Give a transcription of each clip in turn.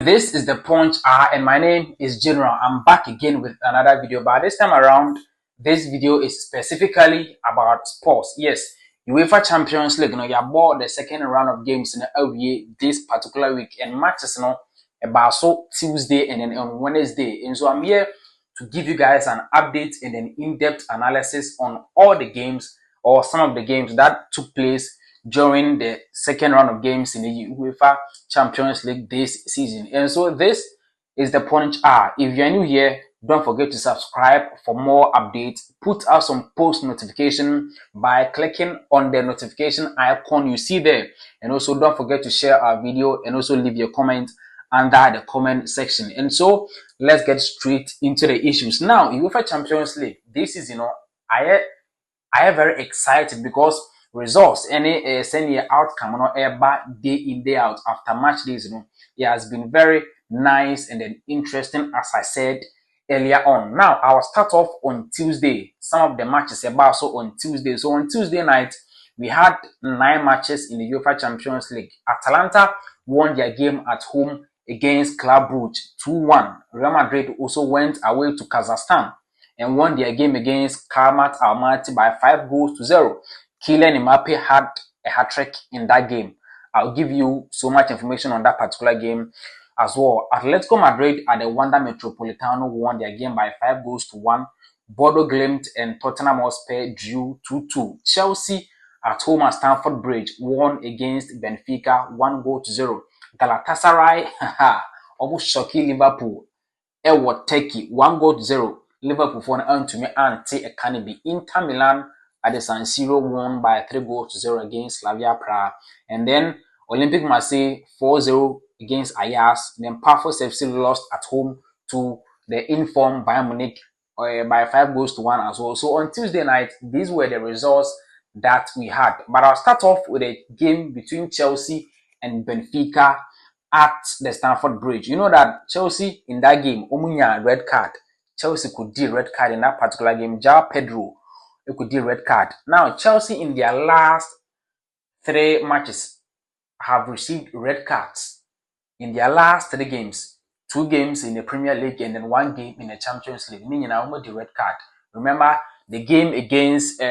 This is the Punch and my name is General. I'm back again with another video, but this time around, this video is specifically about sports. Yes, UEFA Champions League, you bought the second round of games in the AWA this particular week, and matches, about Tuesday and then on Wednesday. And so I'm here to give you guys an update and an in-depth analysis on all the games or some of the games that took place during the second round of games in the UEFA Champions League this season. And so this is the Punch R. If you're new here, don't forget to subscribe for more updates. Put out some post notification by clicking on the notification icon you see there. And also don't forget to share our video and also leave your comment under the comment section. And so let's get straight into the issues. Now, UEFA Champions League, this is, I am very excited because results, any outcome, day in, day out after match days, it has been very nice and then interesting, as I said earlier on. Now, I will start off on Tuesday. Some of the matches about so on Tuesday. So on Tuesday night, we had 9 matches in the UEFA Champions League. Atalanta won their game at home against Club Brugge 2-1. Real Madrid also went away to Kazakhstan and won their game against Karmat Almaty by 5-0. Kylian Mbappe had a hat-trick in that game. I'll give you so much information on that particular game as well. Atletico Madrid at the Wanda Metropolitano won their game by 5-1. Bodo Glimt and Tottenham Hotspur drew 2-2. Chelsea at home at Stamford Bridge won against Benfica 1-0. Galatasaray almost shocking Liverpool. Ewo Turkey 1-0. Liverpool for an anti a cannabis. Inter Milan at the San Siro won by 3-0 against Slavia Prague. And then Olympic Marseille 4-0 against Ajax. Then Pafos FC lost at home to the informed Bayern Munich by 5-1 as well. So on Tuesday night, these were the results that we had. But I'll start off with a game between Chelsea and Benfica at the Stamford Bridge. You know that Chelsea in that game, Omunya red card. Chelsea could deal red card in that particular game. João Pedro, it could deal red card. Now, Chelsea in their last 3 matches have received red cards. In their last 3 games, 2 games in the Premier League and then 1 game in the Champions League. Meaning, I almost the red card. Remember the game against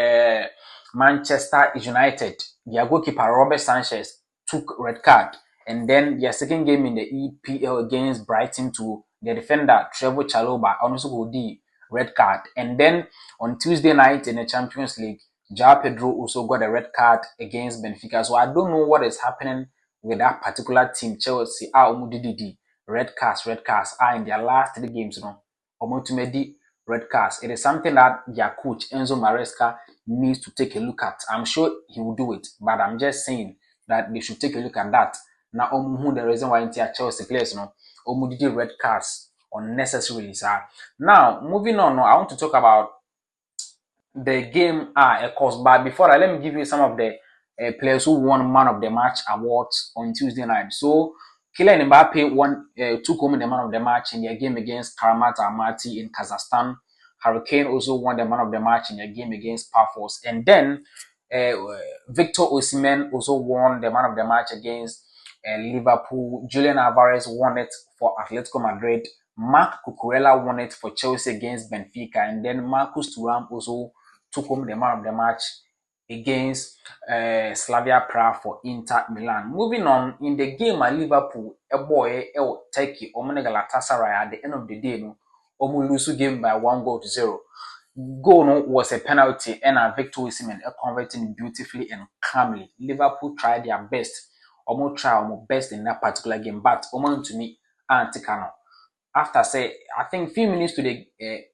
Manchester United. Their goalkeeper Robert Sanchez took red card. And then their second game in the EPL against Brighton to the defender Trevor Chalobah also got the red card. And then on Tuesday night in the Champions League, João Pedro also got a red card against Benfica. So I don't know what is happening with that particular team. Chelsea red cards are in their last 3 games, red cards. It is something that their coach Enzo Maresca needs to take a look at. I'm sure he will do it, but I'm just saying that they should take a look at that. Now, the reason why Chelsea players, did red cards unnecessarily, sir. Now, moving on, I want to talk about the game, of course. But before that, let me give you some of the players who won Man of the Match awards on Tuesday night. So, Kylian Mbappe took home the Man of the Match in their game against Karmat Almaty in Kazakhstan. Hurricane also won the Man of the Match in their game against Pafos. And then Victor Osimhen also won the Man of the Match against Liverpool. Julian Alvarez won it for Atletico Madrid. Marc Cucurella won it for Chelsea against Benfica. And then Marcus Thuram also took home the Man of the Match against Slavia Prague for Inter Milan. Moving on, in the game at Liverpool, a boy, Turkey, Galatasaray at the end of the day, lose game by 1-0. Goal was a penalty and Victor Osimhen converting beautifully and calmly. Liverpool tried their best. Try best in that particular game, but to me, Antikano. After I think few minutes to the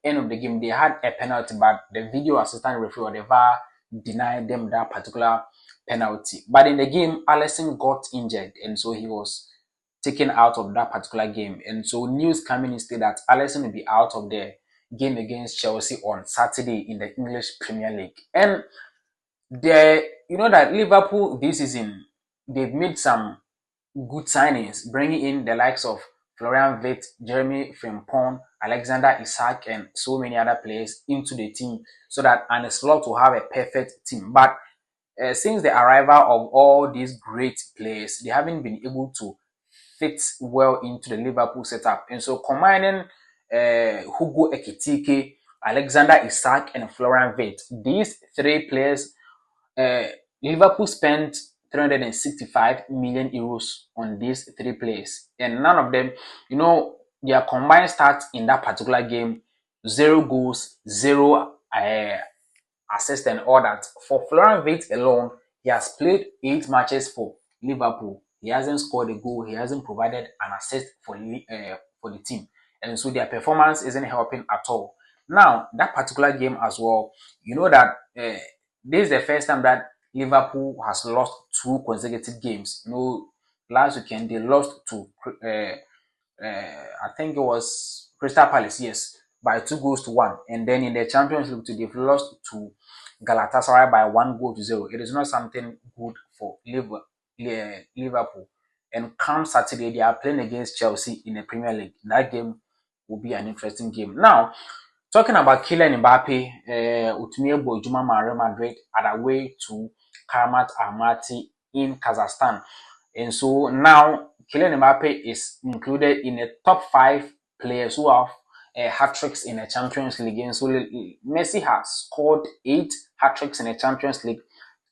end of the game, they had a penalty, but the video assistant referee or the VAR denied them that particular penalty. But in the game, Alisson got injured, and so he was taken out of that particular game. And so news coming in state that Alisson will be out of the game against Chelsea on Saturday in the English Premier League. And that Liverpool this season, they've made some good signings, bringing in the likes of Florian Wirtz, Jeremy Frimpong, Alexander Isak, and so many other players into the team so that Arne Slot will have a perfect team. But since the arrival of all these great players, they haven't been able to fits well into the Liverpool setup. And so combining Hugo Ekitike, Alexander Isak, and Florian Wirtz, these three players, Liverpool spent 365 million euros on these three players, and none of them, their combined stats in that particular game: 0 goals, 0 assists, and all that. For Florian Wirtz alone, he has played 8 matches for Liverpool. He hasn't scored a goal. He hasn't provided an assist for the team, and so their performance isn't helping at all. Now, that particular game as well, you know that this is the first time that Liverpool has lost 2 consecutive games. Last weekend they lost to I think it was Crystal Palace, yes, by 2 goals to 1. And then in the Champions League, they've lost to Galatasaray by 1 goal to 0. It is not something good for Liverpool. And come Saturday, they are playing against Chelsea in the Premier League. That game will be an interesting game. Now, talking about Kylian Mbappe, Utmir Bojuma Real Madrid are away to Karamat Almaty in Kazakhstan. And so now Kylian Mbappe is included in the top 5 players who have hat-tricks in the Champions League. And so Messi has scored 8 hat-tricks in the Champions League.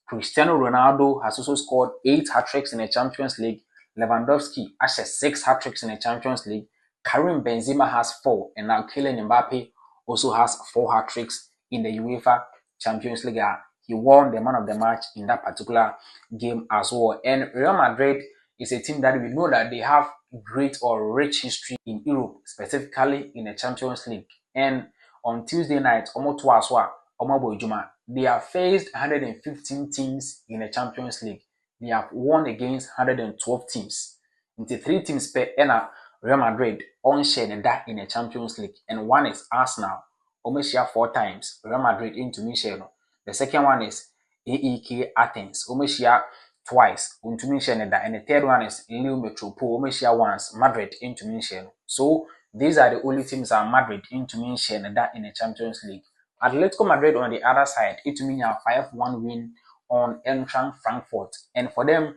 Cristiano Ronaldo has also scored 8 hat-tricks in the Champions League. Lewandowski has 6 hat-tricks in the Champions League. Karim Benzema has 4. And now Kylian Mbappe also has 4 hat-tricks in the UEFA Champions League. He won the man of the match in that particular game as well. And Real Madrid is a team that we know that they have great or rich history in Europe, specifically in the Champions League. And on Tuesday night, they have faced 115 teams in the Champions League. They have won against 112 teams. Into 3 teams per Real Madrid on share that in the Champions League, and one is Arsenal, almost share 4 times. Real Madrid into Michel. The second one is AEK Athens, almost share twice into Michel, and the third one is Lille Metropole, almost share once. Madrid into Michel. So these are the only teams that are Madrid into Michel and that in the Champions League. Atletico Madrid on the other side, it means a 5-1 win on Eintracht Frankfurt, and for them,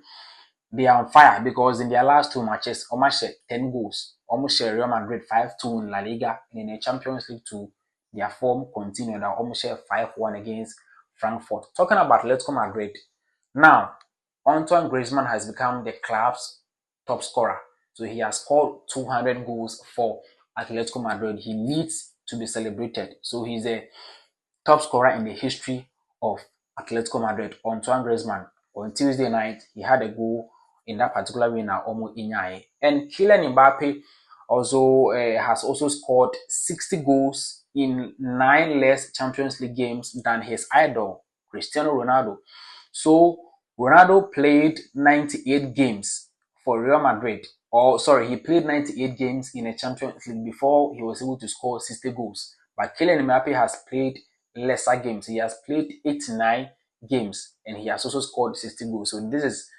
they are on fire because in their last 2 matches, almost 10 goals. Almost Real Madrid 5-2 in La Liga, and in the Champions League 2, their form continued. Almost 5-1 against Frankfurt. Talking about Atletico Madrid, now Antoine Griezmann has become the club's top scorer. So he has scored 200 goals for Atletico Madrid. He needs to be celebrated. So he's a top scorer in the history of Atletico Madrid. Antoine Griezmann, on Tuesday night, he had a goal in that particular winner, Omo Inyae. And Kylian Mbappe also has also scored 60 goals in 9 less Champions League games than his idol, Cristiano Ronaldo. So Ronaldo played 98 games for Real Madrid. He played 98 games in a Champions League before he was able to score 60 goals. But Kylian Mbappe has played lesser games. He has played 89 games and he has also scored 60 goals. So this is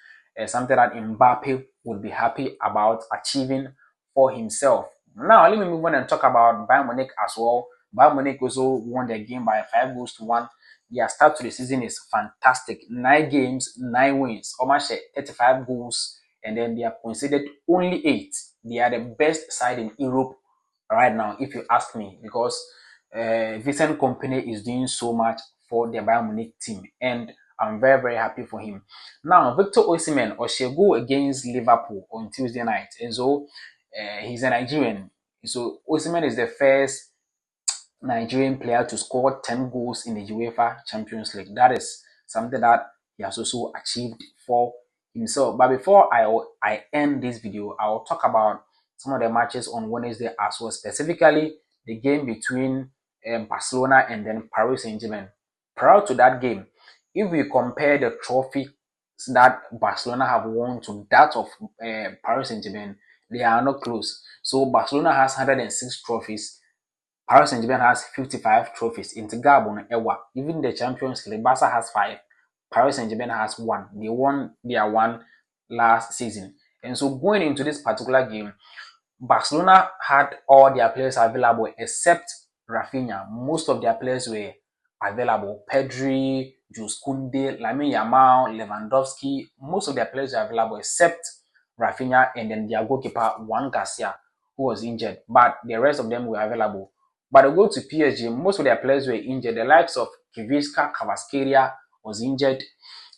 something that Mbappe would be happy about achieving for himself. Now, let me move on and talk about Bayern Munich as well. Bayern Munich also won their game by 5 goals to 1. Their start to the season is fantastic. 9 games, 9 wins, almost 35 goals, and then they have conceded only 8. They are the best side in Europe right now, if you ask me, because Vincent Kompany is doing so much for the Bayern Munich team, and I'm very, very happy for him. Now, Victor Osimhen go against Liverpool on Tuesday night, and so he's a Nigerian. So Osimhen is the first Nigerian player to score 10 goals in the UEFA Champions League. That is something that he has also achieved for himself. But before I end this video, I will talk about some of the matches on Wednesday as well, specifically the game between Barcelona and then Paris Saint-Germain. Prior to that game, if we compare the trophies that Barcelona have won to that of Paris Saint-Germain, they are not close. So Barcelona has 106 trophies. Paris Saint-Germain has 55 trophies. In Gabon, even the Champions League, Barca has 5. Paris Saint-Germain has 1. They won their 1 last season. And so going into this particular game, Barcelona had all their players available except Rafinha. Most of their players were available. Pedri, Jules Koundé, Lamine Yamal, Lewandowski. Most of their players were available except Rafinha, and then their goalkeeper Juan Garcia, who was injured, but the rest of them were available. But to go to PSG, most of their players were injured. The likes of Kiviska Kvaratskhelia was injured.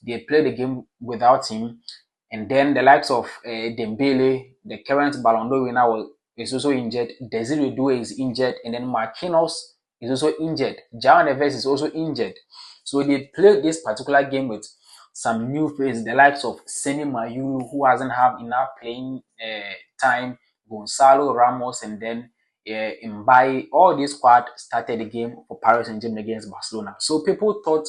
They played the game without him. And then the likes of Dembele, the current Ballon d'Or winner, is also injured. Desiree Doué is injured. And then Marquinhos is also injured. João Neves is also injured. So they played this particular game with some new faces, the likes of Seni Mayulu, who hasn't had enough playing time, Gonzalo Ramos, and then Mbaye. All this squad started the game for Paris Saint-Germain against Barcelona. So people thought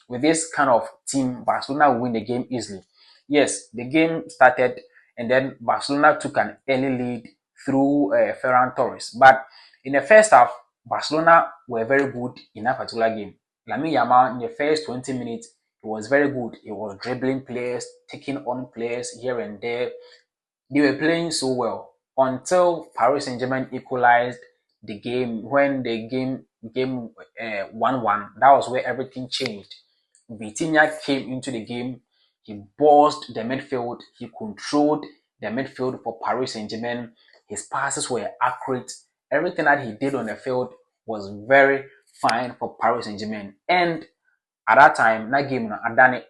with this kind of team, Barcelona will win the game easily. Yes, the game started, and then Barcelona took an early lead through Ferran Torres. But in the first half, Barcelona were very good in that particular game. Lamine Yamal in the first 20 minutes, it was very good. He was dribbling players, taking on players here and there. They were playing so well until Paris Saint-Germain equalized the game. When the game 1-1, that was where everything changed. Vitinha came into the game. He bossed the midfield. He controlled the midfield for Paris Saint-Germain. His passes were accurate. Everything that he did on the field was very fine for Paris Saint-Germain. And at that time, that game, Adane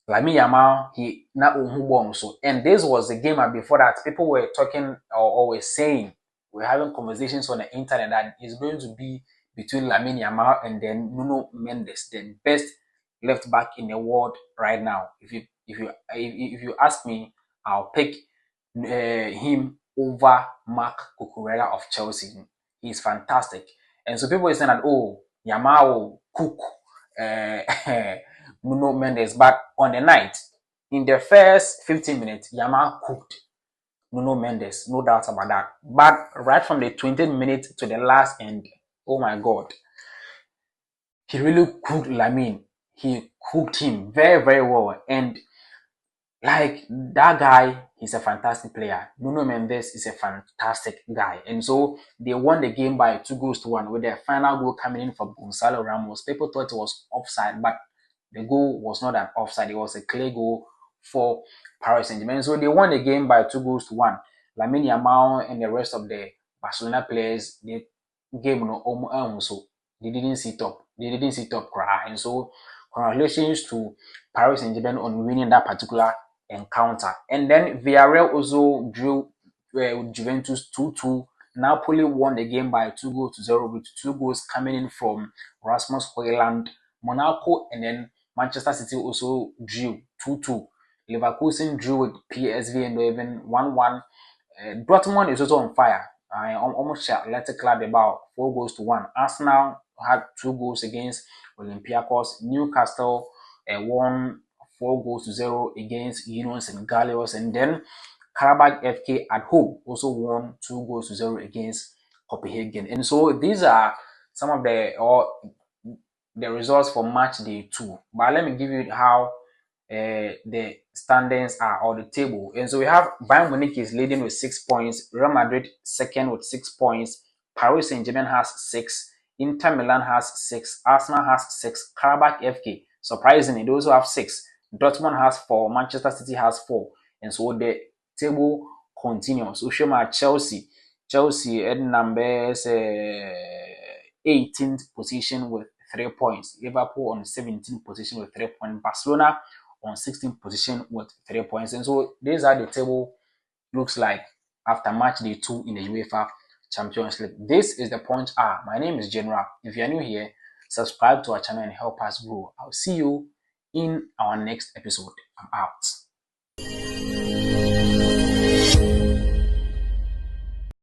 Lamine Yamal, he na unhu so. And this was the game, and before that, people were talking or were saying, we're having conversations on the internet that it's going to be between Lamine Yamal and then Nuno Mendes, the best left back in the world right now. If you ask me, I'll pick him over Marc Cucurella of Chelsea. He's fantastic. And so people are saying that, oh, Yamal will cook Nuno Mendes. But on the night, in the first 15 minutes, Yamal cooked Nuno Mendes, no doubt about that. But right from the 20th minute to the last end, oh my God, he really cooked Lamine. He cooked him very, very well. And like that guy, he's a fantastic player. Nuno Mendes is a fantastic guy. And so they won the game by 2-1 with their final goal coming in from Gonzalo Ramos. People thought it was offside, but the goal was not an offside. It was a clear goal for Paris Saint-Germain. So they won the game by 2-1. Lamine Yamal and the rest of the Barcelona players, the game so they didn't sit up. They didn't sit up cry. And so congratulations to Paris Saint-Germain on winning that particular encounter. And then Villarreal also drew Juventus 2-2. Napoli won the game by 2-0 with 2 goals coming in from Rasmus Højlund. Monaco and then Manchester City also drew 2-2. Leverkusen drew with PSV and even 1-1. Dortmund is also on fire. I almost Athletic Club about 4-1. Arsenal had 2 goals against Olympiacos. Newcastle won 4-0 against Union St. Gallios, and then Karabakh FK at home also won 2-0 against Copenhagen. And so these are some of the results for match day 2. But let me give you how the standings are, or the table. And so we have Bayern Munich is leading with 6 points, Real Madrid second with 6 points, Paris Saint-Germain has 6, Inter Milan has 6, Arsenal has 6, Karabakh FK, surprisingly, they also have 6. Dortmund has 4, Manchester City has 4, and so the table continues. So show my Chelsea at numbers 18th position with 3 points. Liverpool on 17th position with 3 points. Barcelona on 16th position with 3 points. And so these are the table looks like after match day 2 in the UEFA Champions League. This is the Punch R. My name is General. If you are new here, subscribe to our channel and help us grow. I'll see you in our next episode. I'm out.